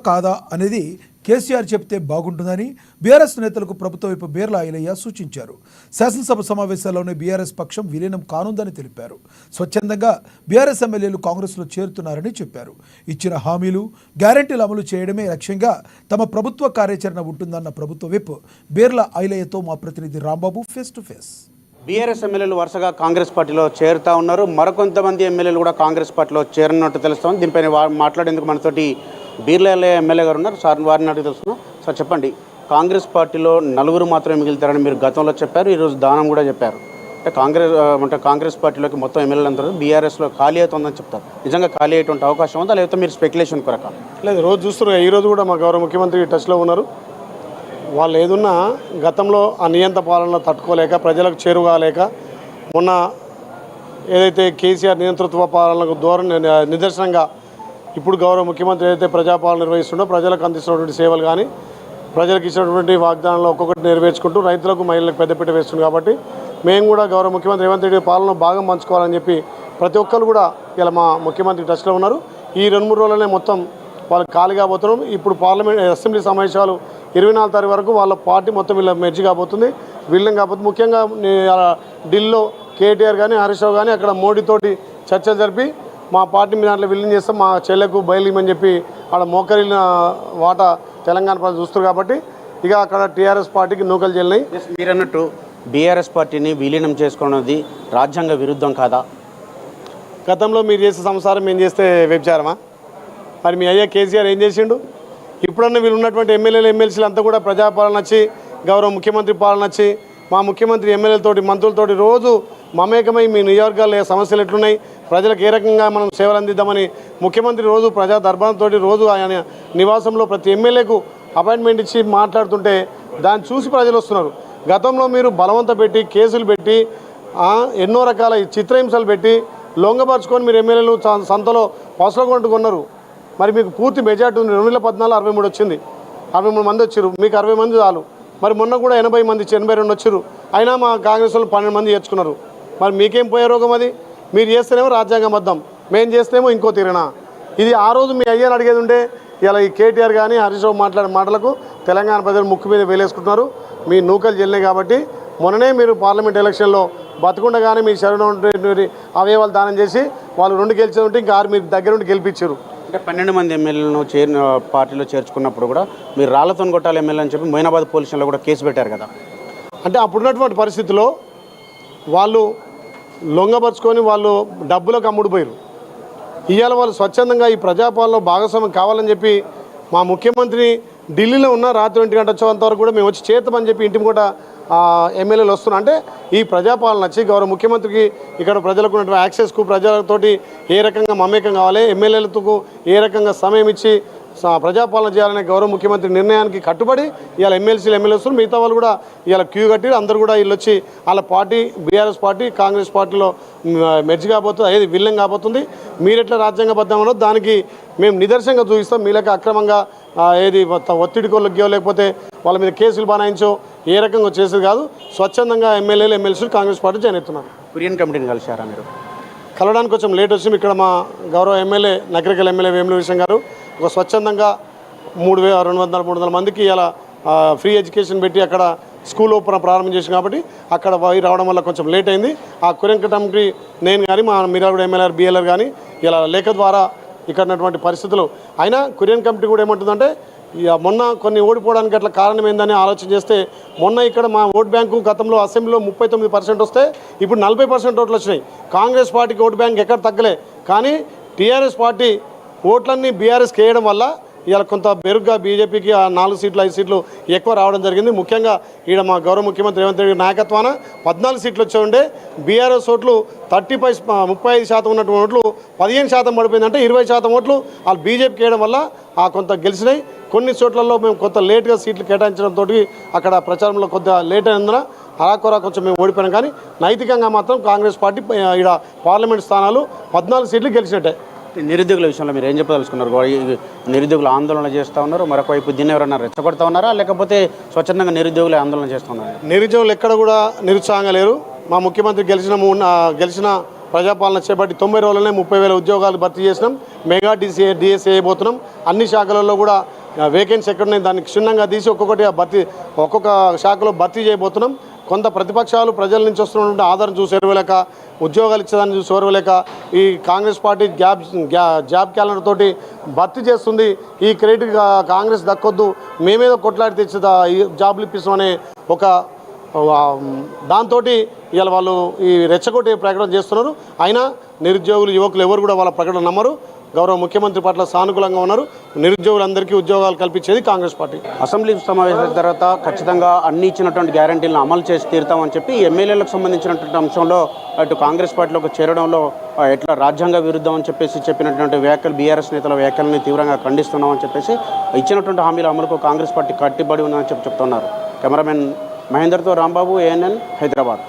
కాదా అనేది కేసీఆర్ చెప్తే బాగుంటుందని బీఆర్ఎస్ నేతలకు ప్రభుత్వ వైపు బీర్లా ఐలయ్య సూచించారు. శాసనసభ సమావేశాల్లోనే బీఆర్ఎస్ పక్షం విలీనం కానుందని తెలిపారు. స్వచ్ఛందంగా బీఆర్ఎస్ ఎమ్మెల్యేలు కాంగ్రెస్లో చేరుతున్నారని చెప్పారు. ఇచ్చిన హామీలు గ్యారంటీలు అమలు చేయడమే లక్ష్యంగా తమ ప్రభుత్వ కార్యాచరణ ఉంటుందన్న ప్రభుత్వ వైపు బీర్లా ఐలయ్యతో మా ప్రతినిధి Rambabu face to face. BRS ఎమ్మెల్యేలు వరుసగా కాంగ్రెస్ పార్టీలో చేరుతా ఉన్నారు. మరికొంతమంది ఎమ్మెల్యేలు కూడా కాంగ్రెస్ పార్టీలో చేరనున్నట్టు తెలుస్తాం. దీనిపైన మాట్లాడేందుకు మనతోటి బీర్లా ఎమ్మెల్యే గారు ఉన్నారు. సార్ వారిని అడిగి తెలుస్తున్నాం. సార్ చెప్పండి, కాంగ్రెస్ పార్టీలో నలుగురు మాత్రమే మిగులుతారని మీరు గతంలో చెప్పారు, ఈరోజు దానం కూడా చెప్పారు. కాంగ్రెస్ పార్టీలోకి మొత్తం ఎమ్మెల్యేలు అందరూ బీఆర్ఎస్లో ఖాళీ అవుతుందని చెప్తారు. నిజంగా ఖాళీ అయ్యేటువంటి అవకాశం ఉందా, లేకపోతే మీరు స్పెక్యులేషన్ కొరక? లేదు, రోజు చూస్తున్నారు. ఈరోజు కూడా మా గౌరవ ముఖ్యమంత్రి టచ్లో ఉన్నారు. వాళ్ళు ఏదున్నా గతంలో ఆ నియంత పాలనలో తట్టుకోలేక ప్రజలకు చేరువలేక మొన్న ఏదైతే కేసీఆర్ నియంతృత్వ పాలనకు నిదర్శనంగా ఇప్పుడు గౌరవ ముఖ్యమంత్రి ఏదైతే ప్రజాపాలన నిర్వహిస్తుండో ప్రజలకు అందిస్తున్నటువంటి సేవలు కానీ ప్రజలకు ఇచ్చినటువంటి వాగ్దానాలు ఒక్కొక్కటి నెరవేర్చుకుంటూ రైతులకు మహిళలకు పెద్దపీట వేస్తుంది. కాబట్టి మేము కూడా గౌరవ ముఖ్యమంత్రి రేవంత్ రెడ్డి పాలన భాగం పంచుకోవాలని చెప్పి ప్రతి ఒక్కరు కూడా ఇలా మా ముఖ్యమంత్రి టచ్లో ఉన్నారు. ఈ 2-3 రోజులనే మొత్తం వాళ్ళకి ఖాళీ కాబోతున్నాం. ఇప్పుడు పార్లమెంట్ అసెంబ్లీ సమావేశాలు 24 తారీఖు వరకు వాళ్ళ పార్టీ మొత్తం వీళ్ళ మెర్జీ కాబోతుంది, వీళ్ళం కాబోతుంది. ముఖ్యంగా ఢిల్లీలో కేటీఆర్ కానీ హరీష్ రావు కానీ అక్కడ మోడీతోటి చర్చలు జరిపి మా పార్టీ మీద దాంట్లో విలీనం చేస్తాం, మా చెల్లెకు బయలుమని చెప్పి అక్కడ మోకరిల్లిన వాటా తెలంగాణ ప్రజలు చూస్తారు. కాబట్టి ఇక అక్కడ టీఆర్ఎస్ పార్టీకి నూకలు చెల్లినాయి. మీరు అన్నట్టు బీఆర్ఎస్ పార్టీని విలీనం చేసుకున్నది రాజ్యాంగ విరుద్ధం కాదా? గతంలో మీరు చేసే సంసారం మేము చేస్తే వ్యభిచారమా? మరి మీ అయ్యా కేసీఆర్ ఏం చేసిండు? ఇప్పుడన్నా వీళ్ళు ఉన్నటువంటి ఎమ్మెల్యేలు ఎమ్మెల్సీలు అంతా కూడా ప్రజాపాలన వచ్చి గౌరవ ముఖ్యమంత్రి పాలన వచ్చి మా ముఖ్యమంత్రి ఎమ్మెల్యేలతోటి మంత్రులతోటి రోజు మమేకమై మీ నియోజకవర్గాల్లో సమస్యలు ఎట్లున్నాయి, ప్రజలకు ఏ రకంగా మనం సేవలు అందిద్దామని ముఖ్యమంత్రి రోజు ప్రజా దర్బార్తో రోజు ఆయన నివాసంలో ప్రతి ఎమ్మెల్యేకు అపాయింట్మెంట్ ఇచ్చి మాట్లాడుతుంటే దాన్ని చూసి ప్రజలు వస్తున్నారు. గతంలో మీరు బలవంత పెట్టి కేసులు పెట్టి ఎన్నో రకాల చిత్రహింసలు పెట్టి లొంగపరుచుకొని మీరు ఎమ్మెల్యేలు సంతలో పసలు కొట్టుకున్నారు. మరి మీకు పూర్తి మెజార్టీ ఉంది. 2014 63 వచ్చింది, 63 మంది వచ్చారు, మీకు 60 మంది చాలు. మరి మొన్న కూడా 80 మంది 82 వచ్చారు, అయినా మా కాంగ్రెస్ వాళ్ళు 12 మంది చేర్చుకున్నారు. మరి మీకేం పోయే రోగం అది? మీరు చేస్తేనేమో రాజ్యాంగబద్ధం, మేము చేస్తేనేమో ఇంకో తీరేనా? ఇది ఆ రోజు మీ అయ్యాని అడిగేది ఉంటే ఇలా ఈ కేటీఆర్ కానీ హరీష్ రావు మాట్లాడే మాటలకు తెలంగాణ ప్రజలు ముక్కు మీద వేలేసుకుంటున్నారు. మీ నూకలు చెల్లినాయి. కాబట్టి మొన్ననే మీరు పార్లమెంట్ ఎలక్షన్లో బతకుండగానే మీ శరీరం అవయవాలు దానం చేసి వాళ్ళు 2 గెలిచి ఉంటే ఇంకా 6 మీరు దగ్గర ఉండి గెలిపించారు. అంటే 12 మంది ఎమ్మెల్యేలను పార్టీలో చేర్చుకున్నప్పుడు కూడా మీరు రాళ్లతో కొట్టాలి ఎమ్మెల్యే అని చెప్పి మొయినాబాద్ పోలీస్ స్టేషన్లో కూడా కేసు పెట్టారు కదా. అంటే అప్పుడున్నటువంటి పరిస్థితుల్లో వాళ్ళు లొంగపరుచుకొని వాళ్ళు డబ్బులకు అమ్ముడుపోయారు. ఇవాళ వాళ్ళు స్వచ్ఛందంగా ఈ ప్రజాపాలనలో భాగస్వామ్యం కావాలని చెప్పి మా ముఖ్యమంత్రి ఢిల్లీలో ఉన్న రాత్రి 1 గంట వచ్చేంత వరకు కూడా మేము వచ్చి చేద్దామని చెప్పి ఇంటి కూడా ఎమ్మెల్యేలు వస్తున్నారు. అంటే ఈ ప్రజాపాలన వచ్చి గౌరవ ముఖ్యమంత్రికి ఇక్కడ ప్రజలకు ఉన్నటువంటి యాక్సెస్కు ప్రజలతోటి ఏ రకంగా మమేకం కావాలి, ఎమ్మెల్యేలతో ఏ రకంగా సమయం ఇచ్చి ప్రజాపాలన చేయాలనే గౌరవ ముఖ్యమంత్రి నిర్ణయానికి కట్టుబడి ఇవాళ ఎమ్మెల్యేలు మిగతా వాళ్ళు కూడా ఇవాళ క్యూ కట్టి అందరూ కూడా వీళ్ళు వచ్చి వాళ్ళ పార్టీ బీఆర్ఎస్ పార్టీ కాంగ్రెస్ పార్టీలో మెర్జ్ కాబోతుంది, ఏది విలీనం కాబోతుంది. మీరు ఎట్లా రాజ్యాంగబద్ధం ఉన్నదో దానికి మేము నిదర్శనంగా చూపిస్తాం. మీలకి అక్రమంగా ఏది ఒత్తిడి కొలగో లేకపోతే వాళ్ళ మీద కేసులు బనాయించో ఏ రకంగా చేసేది కాదు. స్వచ్ఛందంగా ఎమ్మెల్యేలు ఎమ్మెల్సీలు కాంగ్రెస్ పార్టీ జాయిన్ అవుతున్నారు. కురియన్ కమిటీని కలిశారా మీరు? కలవడానికి కొంచెం లేట్ వచ్చింది. ఇక్కడ మా గౌరవ ఎమ్మెల్యే నకరికల్ ఎమ్మెల్యే వేముల విషయం గారు ఒక స్వచ్ఛందంగా 300-300 మందికి ఇలా ఫ్రీ ఎడ్యుకేషన్ పెట్టి అక్కడ స్కూల్ ప్రారంభం చేసింది. కాబట్టి అక్కడ రావడం వల్ల కొంచెం లేట్ అయింది. ఆ కురియన్ కమిటీ నేను కానీ మా మిర్యాలగూడ ఎమ్మెల్యే బిఎల్ఆర్ కానీ ఇలా లేఖ ద్వారా ఇక్కడ ఉన్నటువంటి పరిస్థితులు అయినా కురియన్ కమిటీ కూడా ఏమంటుందంటే మొన్న కొన్ని ఓడిపోవడానికి అట్లా కారణం ఏందని ఆలోచన చేస్తే మొన్న ఇక్కడ మా ఓటు బ్యాంకు గతంలో అసెంబ్లీలో 39% వస్తే ఇప్పుడు 40% ఓట్లు వచ్చినాయి. కాంగ్రెస్ పార్టీకి ఓటు బ్యాంక్ ఎక్కడ తగ్గలే, కానీ టీఆర్ఎస్ పార్టీ ఓట్లన్నీ బీఆర్ఎస్కి వేయడం వల్ల ఇవాళ కొంత బెరుగ్గా బీజేపీకి 4 సీట్లు 5 సీట్లు ఎక్కువ రావడం జరిగింది. ముఖ్యంగా ఈడ మా గౌరవ ముఖ్యమంత్రి రేవంత్ రెడ్డి నాయకత్వాన 14 సీట్లు వచ్చి ఉండే బీఆర్ఎస్ ఓట్లు 35% ఉన్నటువంటి ఓట్లు 15% పడిపోయిందంటే 20% ఓట్లు వాళ్ళు బీజేపీకి వేయడం వల్ల కొంత గెలిచినాయి. కొన్ని చోట్లలో మేము కొంత లేట్గా సీట్లు కేటాయించడంతో అక్కడ ప్రచారంలో కొంత లేట్ అయినందున అరాకొరా కొంచెం మేము ఓడిపోయినాం. కానీ నైతికంగా మాత్రం కాంగ్రెస్ పార్టీ ఈడ పార్లమెంట్ స్థానాలు 14 సీట్లు గెలిచినట్టే. నిరుద్యోగుల విషయంలో మీరు ఏం చెప్పదలుచుకున్నారు? నిరుద్యోగులు ఆందోళన చేస్తూ ఉన్నారు, మరొక వైపు దీన్ని ఎవరన్నా రెచ్చగొడతా ఉన్నారా, లేకపోతే స్వచ్ఛందంగా నిరుద్యోగులు ఆందోళన చేస్తూ ఉన్నారు? నిరుద్యోగులు ఎక్కడ కూడా నిరుత్సాహంగా లేరు. మా ముఖ్యమంత్రి గెలిచిన ప్రజాపాలన చేపట్టి 90 రోజులనే 30,000 ఉద్యోగాలు భర్తీ చేసినాం. మెగా డిఎస్సీ చేయబోతున్నాం. అన్ని శాఖలలో కూడా వేకెన్సీ ఎక్కడున్నాయి దాన్ని క్షుణ్ణంగా తీసి ఒక్కొక్క శాఖలో భర్తీ చేయబోతున్నాం. కొంత ప్రతిపక్షాలు ప్రజల నుంచి వస్తున్నటువంటి ఆధారం చూసి ఎరవలేక, ఉద్యోగాలు ఇచ్చేదాన్ని చూసి ఎరవలేక ఈ కాంగ్రెస్ పార్టీ జాబ్ క్యాలెండర్ తోటి భర్తీ చేస్తుంది. ఈ క్రెడిట్ కాంగ్రెస్ దక్కొద్దు, మేమేదో కొట్లాడి తెచ్చి ఈ జాబ్లు ఇప్పిస్తామనే ఒక దాంతో ఇవాళ వాళ్ళు ఈ రెచ్చగొట్టే ప్రకటన చేస్తున్నారు. అయినా నిరుద్యోగులు, యువకులు ఎవరు కూడా వాళ్ళ ప్రకటన నమ్మరు. గౌరవ ముఖ్యమంత్రి పట్ల సానుకూలంగా ఉన్నారు. నిరుద్యోగులందరికీ ఉద్యోగాలు కల్పించేది కాంగ్రెస్ పార్టీ. అసెంబ్లీ సమావేశాల తర్వాత ఖచ్చితంగా అన్ని ఇచ్చినటువంటి గ్యారంటీలను అమలు చేసి తీరుతామని చెప్పి ఎమ్మెల్యేలకు సంబంధించినటువంటి అంశంలో అటు కాంగ్రెస్ పార్టీలోకి చేరడంలో ఎట్లా రాజ్యాంగ విరుద్ధం అని చెప్పినటువంటి వ్యాఖ్యలు, బీఆర్ఎస్ నేతల వ్యాఖ్యలని తీవ్రంగా ఖండిస్తున్నామని చెప్పేసి ఇచ్చినటువంటి హామీల అమలుకు కాంగ్రెస్ పార్టీ కట్టుబడి ఉందని చెప్తున్నారు. కెమెరామెన్ మహేందర్తో రాంబాబు, ANN, హైదరాబాద్.